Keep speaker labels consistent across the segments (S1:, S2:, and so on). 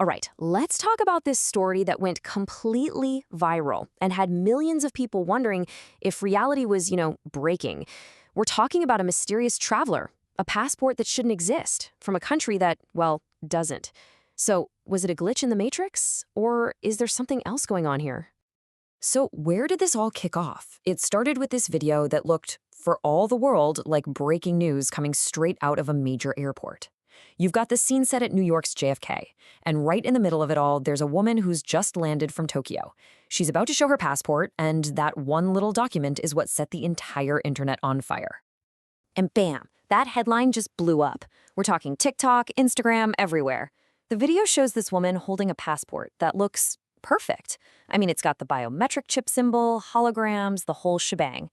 S1: All right, let's talk about this story that went completely viral and had millions of people wondering if reality was, breaking. We're talking about a mysterious traveler, a passport that shouldn't exist, from a country that, well, doesn't. So, was it a glitch in the Matrix? Or is there something else going on here? So, where did this all kick off? It started with this video that looked, for all the world, like breaking news coming straight out of a major airport. You've got the scene set at New York's JFK, and right in the middle of it all, there's a woman who's just landed from Tokyo. She's about to show her passport, and that one little document is what set the entire internet on fire. And bam, that headline just blew up. We're talking TikTok, Instagram, everywhere. The video shows this woman holding a passport that looks perfect. I mean, it's got the biometric chip symbol, holograms, the whole shebang.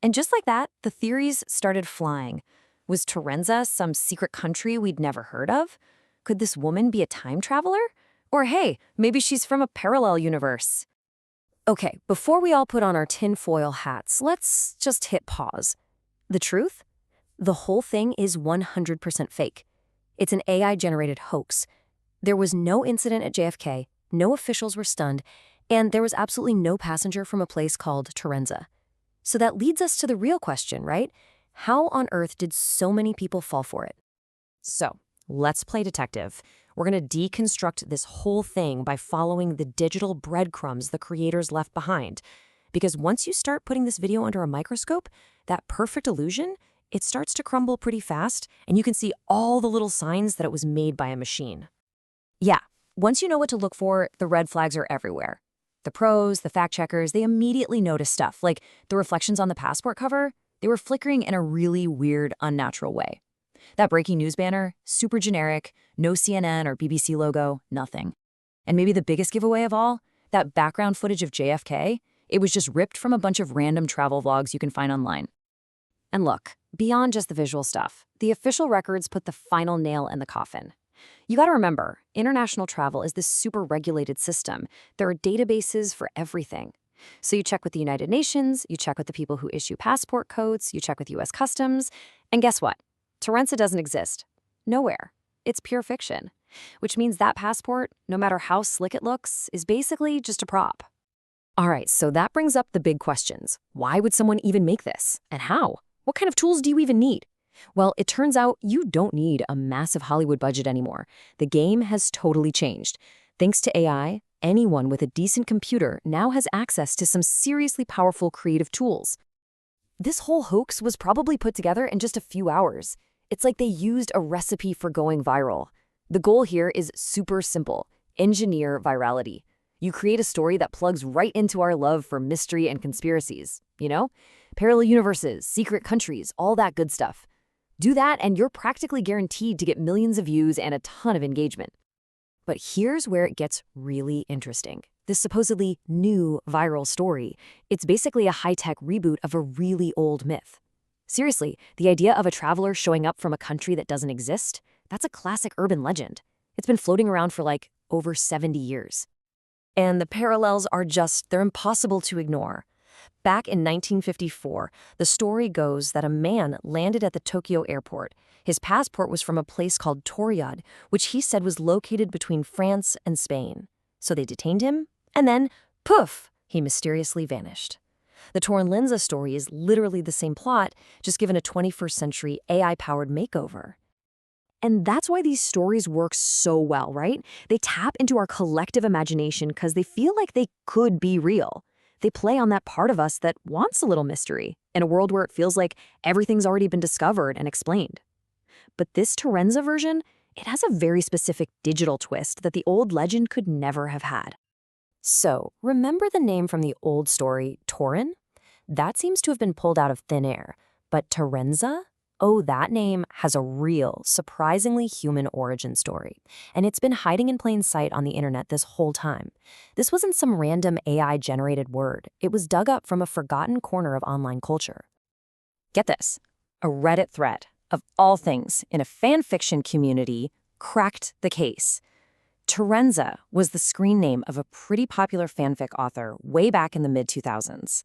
S1: And just like that, the theories started flying. Was Torenza some secret country we'd never heard of? Could this woman be a time traveler? Or hey, maybe she's from a parallel universe. Okay, before we all put on our tinfoil hats, let's just hit pause. The truth? The whole thing is 100% fake. It's an AI-generated hoax. There was no incident at JFK, no officials were stunned, and there was absolutely no passenger from a place called Torenza. So that leads us to the real question, right? How on earth did so many people fall for it? So, let's play detective. We're going to deconstruct this whole thing by following the digital breadcrumbs the creators left behind. Because once you start putting this video under a microscope, that perfect illusion, it starts to crumble pretty fast, and you can see all the little signs that it was made by a machine. Yeah, once you know what to look for, the red flags are everywhere. The pros, the fact-checkers, they immediately notice stuff, like the reflections on the passport cover. They were flickering in a really weird, unnatural way. That breaking news banner, super generic, no CNN or BBC logo, nothing. And maybe the biggest giveaway of all, that background footage of JFK, it was just ripped from a bunch of random travel vlogs you can find online. And look, beyond just the visual stuff, the official records put the final nail in the coffin. You gotta remember, international travel is this super regulated system. There are databases for everything. So you check with the United Nations, you check with the people who issue passport codes, you check with US Customs, and guess what? Torenza doesn't exist. Nowhere. It's pure fiction. Which means that passport, no matter how slick it looks, is basically just a prop. All right, so that brings up the big questions. Why would someone even make this? And how? What kind of tools do you even need? Well, it turns out you don't need a massive Hollywood budget anymore. The game has totally changed. Thanks to AI, anyone with a decent computer now has access to some seriously powerful creative tools. This whole hoax was probably put together in just a few hours. It's like they used a recipe for going viral. The goal here is super simple: engineer virality. You create a story that plugs right into our love for mystery and conspiracies, Parallel universes, secret countries, all that good stuff. Do that and you're practically guaranteed to get millions of views and a ton of engagement. But here's where it gets really interesting. This supposedly new viral story, it's basically a high-tech reboot of a really old myth. Seriously, the idea of a traveler showing up from a country that doesn't exist, that's a classic urban legend. It's been floating around for over 70 years. And the parallels are they're impossible to ignore. Back in 1954, the story goes that a man landed at the Tokyo airport. His passport was from a place called Torenza, which he said was located between France and Spain. So they detained him, and then, poof, he mysteriously vanished. The Torenza story is literally the same plot, just given a 21st century AI-powered makeover. And that's why these stories work so well, right? They tap into our collective imagination because they feel like they could be real. They play on that part of us that wants a little mystery in a world where it feels like everything's already been discovered and explained. But this Torenza version, it has a very specific digital twist that the old legend could never have had. So, remember the name from the old story, Torin? That seems to have been pulled out of thin air. But Torenza? Oh, that name has a real, surprisingly human origin story. And it's been hiding in plain sight on the internet this whole time. This wasn't some random AI-generated word. It was dug up from a forgotten corner of online culture. Get this. A Reddit thread, of all things, in a fan fiction community, cracked the case. Torenza was the screen name of a pretty popular fanfic author way back in the mid-2000s.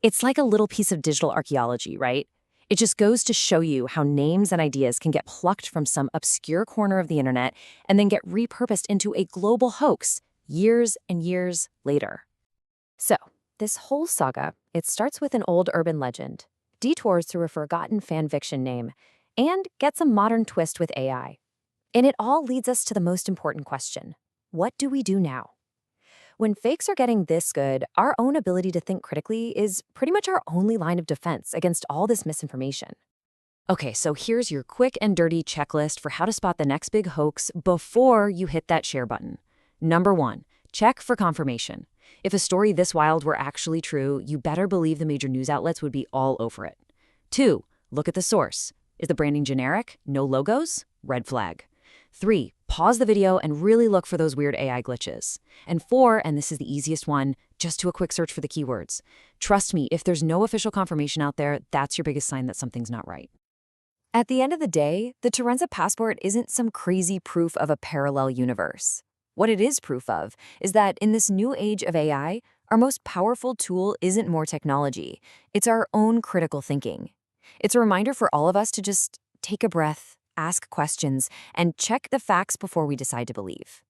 S1: It's like a little piece of digital archaeology, right? It just goes to show you how names and ideas can get plucked from some obscure corner of the internet and then get repurposed into a global hoax years and years later. So, this whole saga, it starts with an old urban legend, detours through a forgotten fanfiction name, and gets a modern twist with AI. And it all leads us to the most important question. What do we do now? When fakes are getting this good, our own ability to think critically is pretty much our only line of defense against all this misinformation. Okay, so here's your quick and dirty checklist for how to spot the next big hoax before you hit that share button. Number 1, check for confirmation. If a story this wild were actually true, you better believe the major news outlets would be all over it. 2, look at the source. Is the branding generic? No logos? Red flag. 3, pause the video and really look for those weird AI glitches. And 4, and this is the easiest one, just do a quick search for the keywords. Trust me, if there's no official confirmation out there, that's your biggest sign that something's not right. At the end of the day, the Torenza passport isn't some crazy proof of a parallel universe. What it is proof of is that in this new age of AI, our most powerful tool isn't more technology. It's our own critical thinking. It's a reminder for all of us to just take a breath, ask questions, and check the facts before we decide to believe.